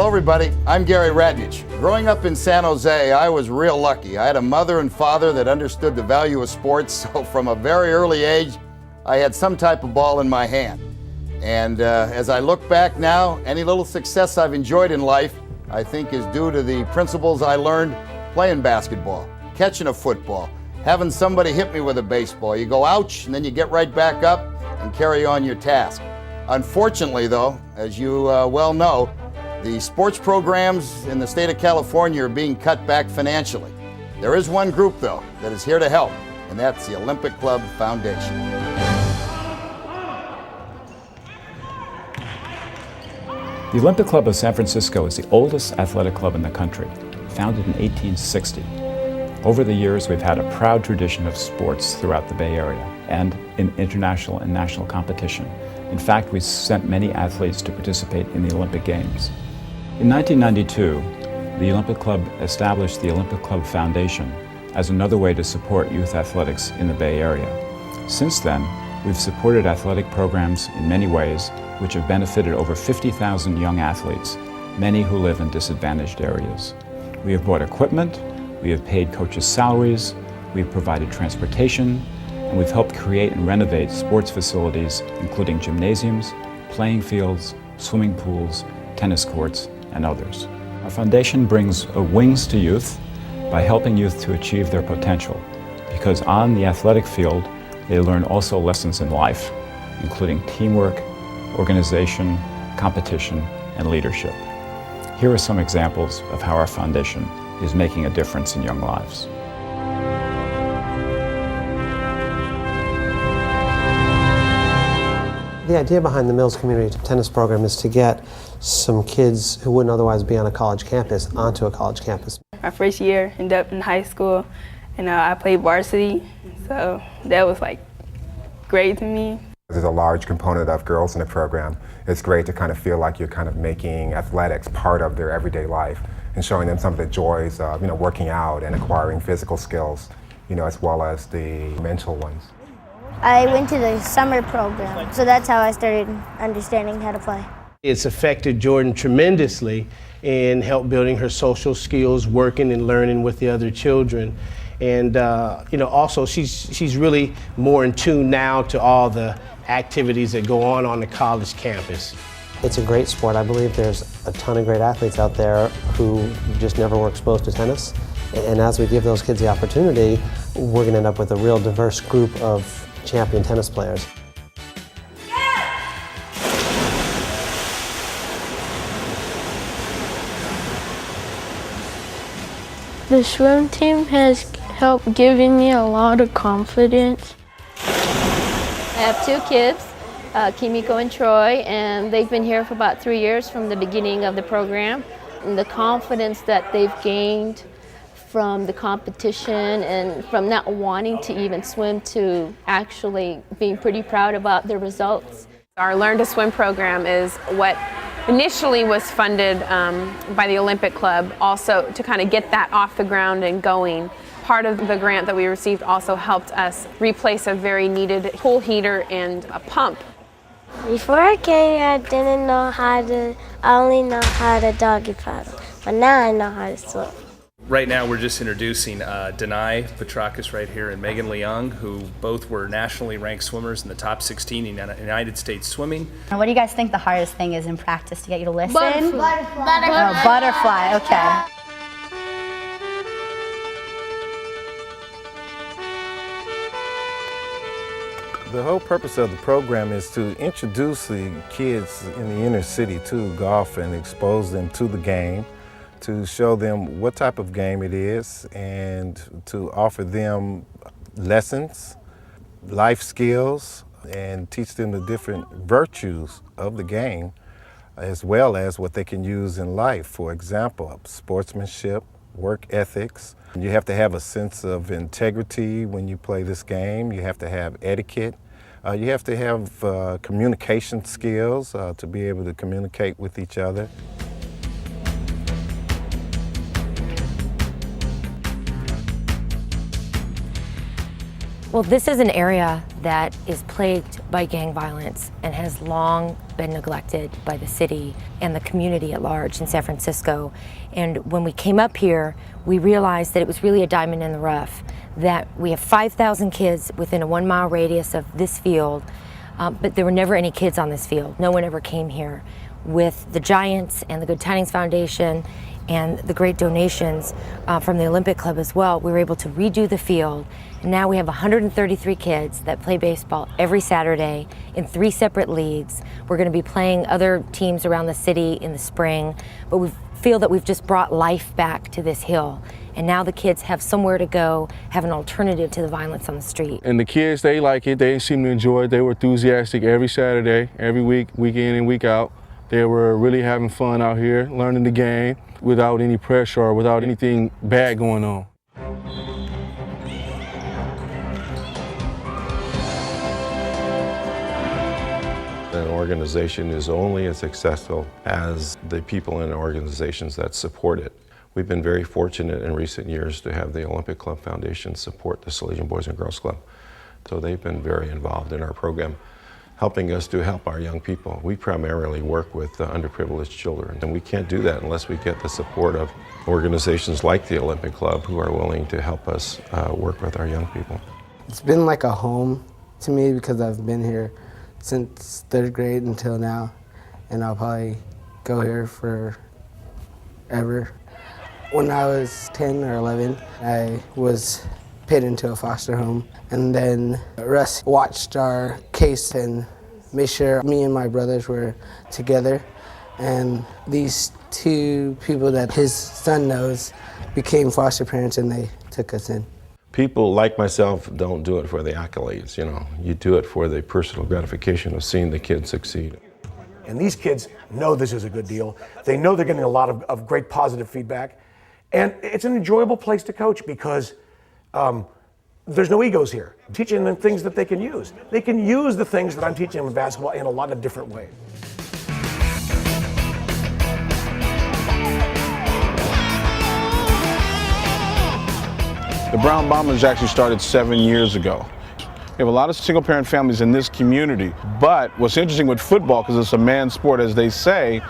Hello everybody, I'm Gary Radnich. Growing up in San Jose, I was real lucky. I had a mother and father that understood the value of sports, so from a very early age, I had some type of ball in my hand. And as I look back now, any little success I've enjoyed in life, I think is due to the principles I learned playing basketball, catching a football, having somebody hit me with a baseball. You go ouch, and then you get right back up and carry on your task. Unfortunately though, as you well know, the sports programs in the state of California are being cut back financially. There is one group though that is here to help, and that's the Olympic Club Foundation. The Olympic Club of San Francisco is the oldest athletic club in the country, founded in 1860. Over the years, we've had a proud tradition of sports throughout the Bay Area and in international and national competition. In fact, we sent many athletes to participate in the Olympic Games. In 1992, the Olympic Club established the Olympic Club Foundation as another way to support youth athletics in the Bay Area. Since then, we've supported athletic programs in many ways, which have benefited over 50,000 young athletes, many who live in disadvantaged areas. We have bought equipment, we have paid coaches' salaries, we've provided transportation, and we've helped create and renovate sports facilities, including gymnasiums, playing fields, swimming pools, tennis courts, and others. Our foundation brings wings to youth by helping youth to achieve their potential, because on the athletic field, they learn also lessons in life, including teamwork, organization, competition, and leadership. Here are some examples of how our foundation is making a difference in young lives. The idea behind the Mills Community Tennis Program is to get some kids who wouldn't otherwise be on a college campus onto a college campus. My first year ended up in high school, and I played varsity, so that was like great to me. There's a large component of girls in the program. It's great to kind of feel like you're kind of making athletics part of their everyday life and showing them some of the joys of, working out and acquiring physical skills, as well as the mental ones. I went to the summer program, so that's how I started understanding how to play. It's affected Jordan tremendously and helped building her social skills, working and learning with the other children. And also she's really more in tune now to all the activities that go on the college campus. It's a great sport. I believe there's a ton of great athletes out there who just never were exposed to tennis. And as we give those kids the opportunity, we're going to end up with a real diverse group of champion tennis players. The swim team has helped giving me a lot of confidence. I have two kids, Kimiko and Troy, and they've been here for about 3 years from the beginning of the program. And the confidence that they've gained from the competition and from not wanting to even swim to actually being pretty proud about their results. Our Learn to Swim program is what initially was funded by the Olympic Club, also to kind of get that off the ground and going. Part of the grant that we received also helped us replace a very needed pool heater and a pump. Before I came here, I only know how to doggy paddle, but now I know how to swim. Right now we're just introducing Denai Petrakis right here and Megan Leung, who both were nationally ranked swimmers in the top 16 in United States swimming. And what do you guys think the hardest thing is in practice to get you to listen? Butterfly. Oh, butterfly, okay. The whole purpose of the program is to introduce the kids in the inner city to golf and expose them to the game, to show them what type of game it is, and to offer them lessons, life skills, and teach them the different virtues of the game, as well as what they can use in life. For example, sportsmanship, work ethics. You have to have a sense of integrity when you play this game. You have to have etiquette. You have to have communication skills to be able to communicate with each other. Well, this is an area that is plagued by gang violence and has long been neglected by the city and the community at large in San Francisco. And when we came up here, we realized that it was really a diamond in the rough, that we have 5,000 kids within a 1 mile radius of this field, but there were never any kids on this field. No one ever came here. With the Giants and the Good Tidings Foundation and the great donations from the Olympic Club as well, we were able to redo the field. And now we have 133 kids that play baseball every Saturday in 3 separate leagues. We're going to be playing other teams around the city in the spring, but we feel that we've just brought life back to this hill. And now the kids have somewhere to go, have an alternative to the violence on the street. And the kids, they like it. They seem to enjoy it. They were enthusiastic every Saturday, every week, week in and week out. They were really having fun out here, learning the game without any pressure or without anything bad going on. An organization is only as successful as the people in organizations that support it. We've been very fortunate in recent years to have the Olympic Club Foundation support the Salesian Boys and Girls Club. So they've been very involved in our program, helping us to help our young people. We primarily work with underprivileged children, and we can't do that unless we get the support of organizations like the Olympic Club who are willing to help us work with our young people. It's been like a home to me because I've been here since 3rd grade until now, and I'll probably go here forever. When I was 10 or 11, I was put into a foster home, and then Russ watched our case and made sure me and my brothers were together, and these 2 people that his son knows became foster parents, and they took us in. People like myself don't do it for the accolades, you know. You do it for the personal gratification of seeing the kids succeed. And these kids know this is a good deal. They know they're getting a lot of great positive feedback. And it's an enjoyable place to coach because there's no egos here. I'm teaching them things that they can use. They can use the things that I'm teaching them in basketball in a lot of different ways. The Brown Bombers actually started 7 years ago. We have a lot of single-parent families in this community, but what's interesting with football, because it's a man's sport, as they say,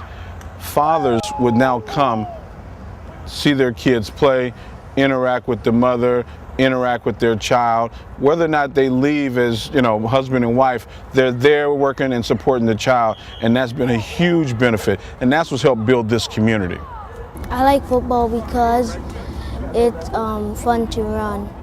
fathers would now come, see their kids play, interact with the mother, interact with their child. Whether or not they leave as, you know, husband and wife, they're there working and supporting the child, and that's been a huge benefit, and that's what's helped build this community. I like football because it's fun to run.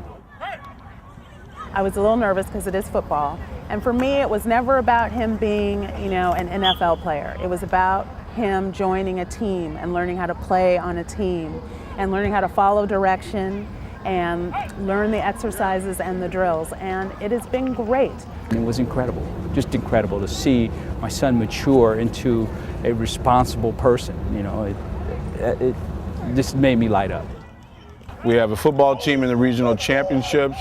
I was a little nervous because it is football, and for me it was never about him being, you know, an NFL player. It was about him joining a team and learning how to play on a team and learning how to follow direction and learn the exercises and the drills, and it has been great. It was incredible, just incredible to see my son mature into a responsible person. You know, it just made me light up. We have a football team in the regional championships,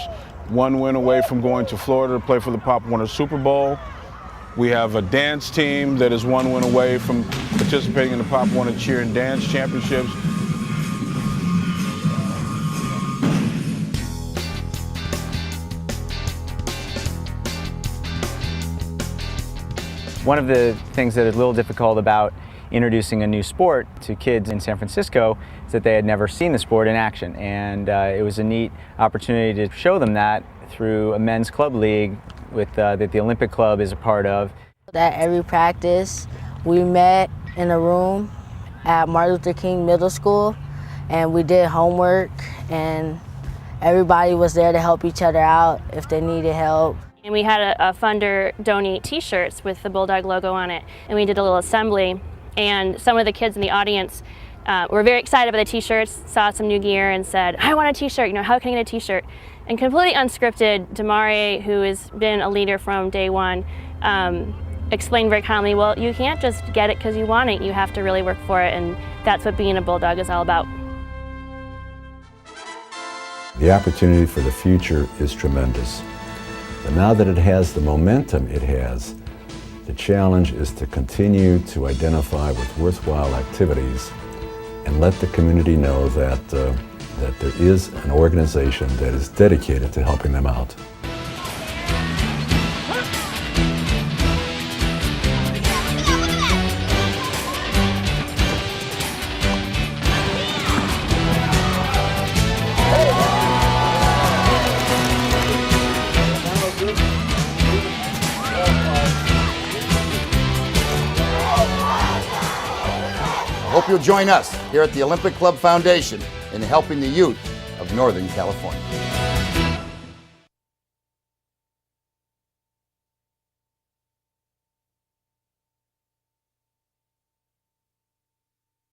1 win away from going to Florida to play for the Pop Warner Super Bowl. We have a dance team that is 1 win away from participating in the Pop Warner Cheer and Dance Championships. One of the things that is a little difficult about introducing a new sport to kids in San Francisco is that they had never seen the sport in action, and it was a neat opportunity to show them that through a men's club league that the Olympic Club is a part of. At every practice, we met in a room at Martin Luther King Middle School, and we did homework, and everybody was there to help each other out if they needed help. And we had a funder donate t-shirts with the Bulldog logo on it, and we did a little assembly, and some of the kids in the audience were very excited about the t-shirts, saw some new gear and said, I want a t-shirt, you know, how can I get a t-shirt? And completely unscripted, Damare, who has been a leader from day one, explained very calmly, well, you can't just get it because you want it, you have to really work for it, and that's what being a Bulldog is all about. The opportunity for the future is tremendous. But now that it has the momentum it has, the challenge is to continue to identify with worthwhile activities and let the community know that there is an organization that is dedicated to helping them out. you'll join us here at the Olympic Club Foundation in helping the youth of Northern California.